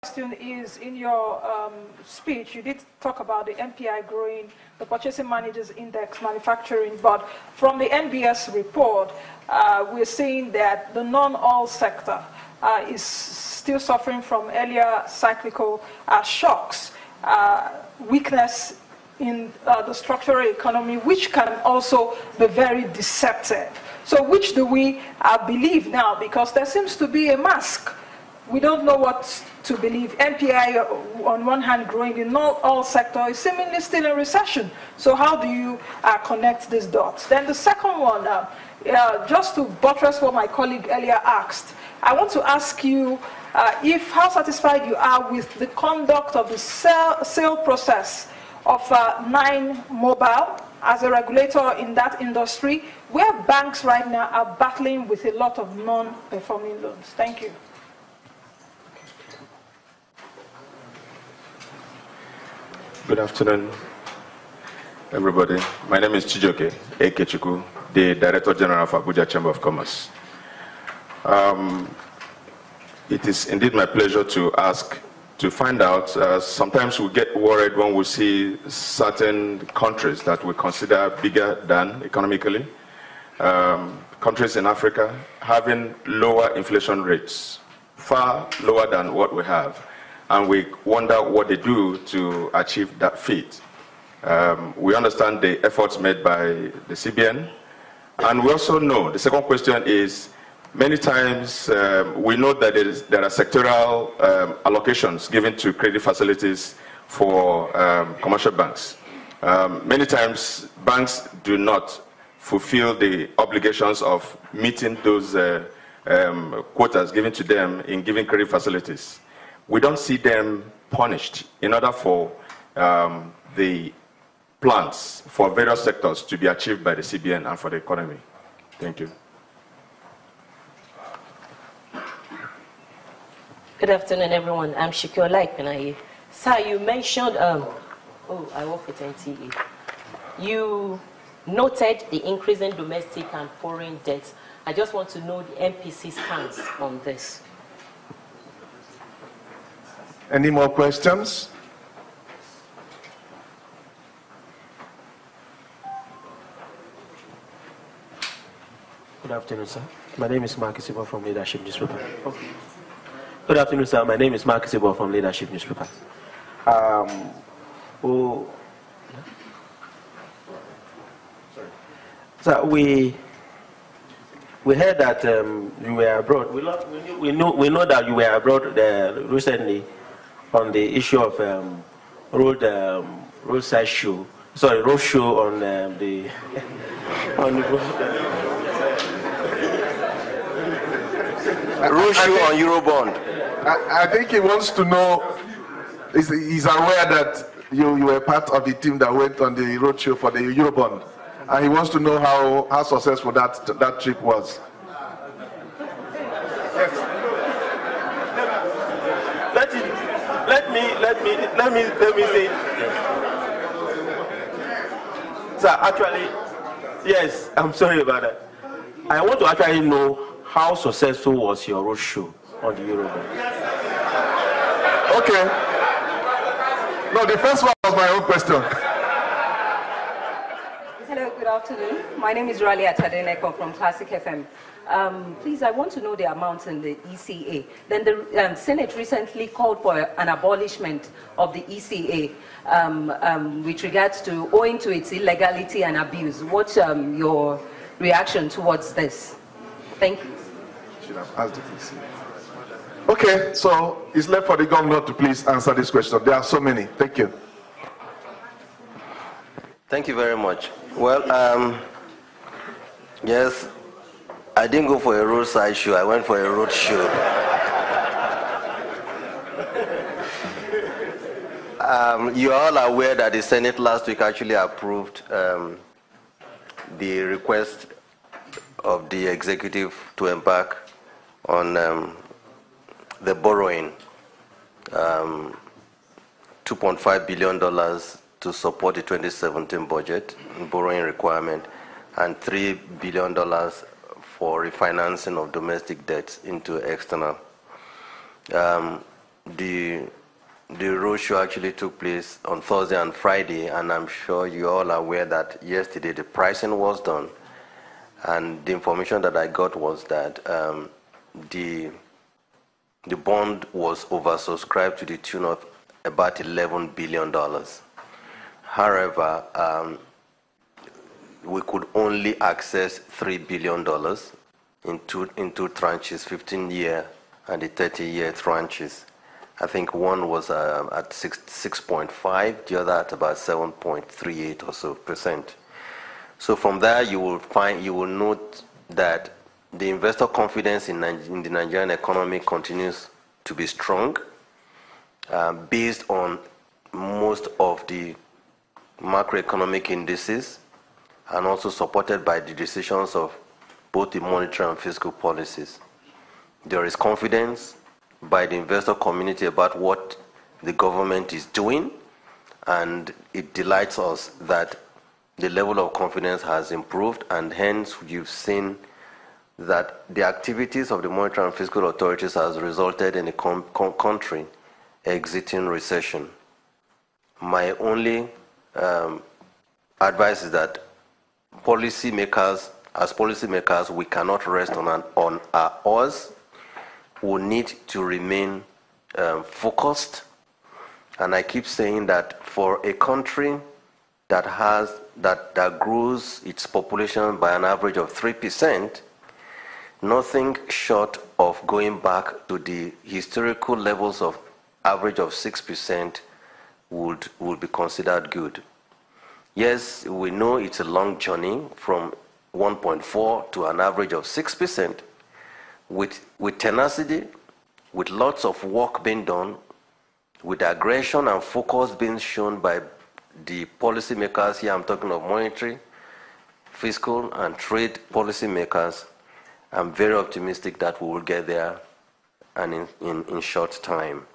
question is, in your speech, you did talk about the MPI growing, the Purchasing Managers Index, manufacturing, but from the NBS report, we're seeing that the non-oil sector is still suffering from earlier cyclical shocks, weakness in the structural economy, which can also be very deceptive. So which do we believe now? Because there seems to be a mask. We don't know what to believe. MPI, on one hand, growing in all sector is seemingly still in recession. So how do you connect these dots? Then the second one, just to buttress what my colleague earlier asked, I want to ask you how satisfied you are with the conduct of the sale process of 9 Mobile as a regulator in that industry, where banks right now are battling with a lot of non-performing loans. Thank you. Good afternoon, everybody. My name is Chijoke Ekechukwu, the Director General of Abuja Chamber of Commerce. It is indeed my pleasure to find out, sometimes we get worried when we see certain countries that we consider bigger than economically, countries in Africa having lower inflation rates, far lower than what we have. And we wonder what they do to achieve that feat. We understand the efforts made by the CBN, and we also know, the second question is, many times we know that there are sectoral allocations given to credit facilities for commercial banks. Many times banks do not fulfill the obligations of meeting those quotas given to them in giving credit facilities. We don't see them punished in order for the plans for various sectors to be achieved by the CBN and for the economy. Thank you. Good afternoon, everyone. I'm Shikiola Ikpenaye. Sir, you mentioned, I work with NTA. You noted the increase in domestic and foreign debts. I just want to know the MPC stance on this. Any more questions? Good afternoon, sir. My name is Mark Isibo from Leadership Newspaper. Good afternoon, sir. My name is Mark Isibo from Leadership Newspaper. So we heard that you were abroad. We know that you were abroad recently on the issue of roadside show. Sorry, road show on the road show on Eurobond. I think he wants to know. He's aware that you were part of the team that went on the roadshow for the Eurobond, and he wants to know how successful that trip was. Let me say. Sir, actually, yes, I'm sorry about that. I want to actually know how successful was your roadshow on the Eurobond. Okay. No, the first one was my own question. Hello, good afternoon. My name is Ralia Tadeneko from Classic FM. Please, I want to know the amount in the ECA. Then the Senate recently called for an abolishment of the ECA with regards to, owing to its illegality and abuse. What's your reaction towards this? Thank you. Should have asked the ECA. Okay, so it's left for the governor to please answer this question. There are so many. Thank you. Thank you very much. Well, yes, I didn't go for a roadside show. I went for a road show. You are all aware that the Senate last week actually approved the request of the executive to embark on the borrowing, $2.5 billion to support the 2017 budget borrowing requirement, and $3 billion for refinancing of domestic debts into external. the roadshow actually took place on Thursday and Friday, and I'm sure you all are aware that yesterday the pricing was done, and the information that I got was that the bond was oversubscribed to the tune of about $11 billion. However, we could only access $3 billion in two tranches, 15-year and the 30-year tranches. I think one was at 6.5, the other at about 7.38 or so percent. So from there, you will note that the investor confidence in the Nigerian economy continues to be strong, based on most of the macroeconomic indices, and also supported by the decisions of both the monetary and fiscal policies. There is confidence by the investor community about what the government is doing, and it delights us that the level of confidence has improved, and hence you've seen that the activities of the monetary and fiscal authorities has resulted in the country exiting recession. My only advice is that as policymakers, we cannot rest on our oars. We need to remain focused. And I keep saying that for a country that grows its population by an average of 3%, nothing short of going back to the historical levels of average of 6% would be considered good. Yes, we know it's a long journey from 1.4 to an average of 6%. With tenacity, with lots of work being done, with aggression and focus being shown by the policymakers here, I'm talking of monetary, fiscal, and trade policymakers, I'm very optimistic that we will get there and in short time.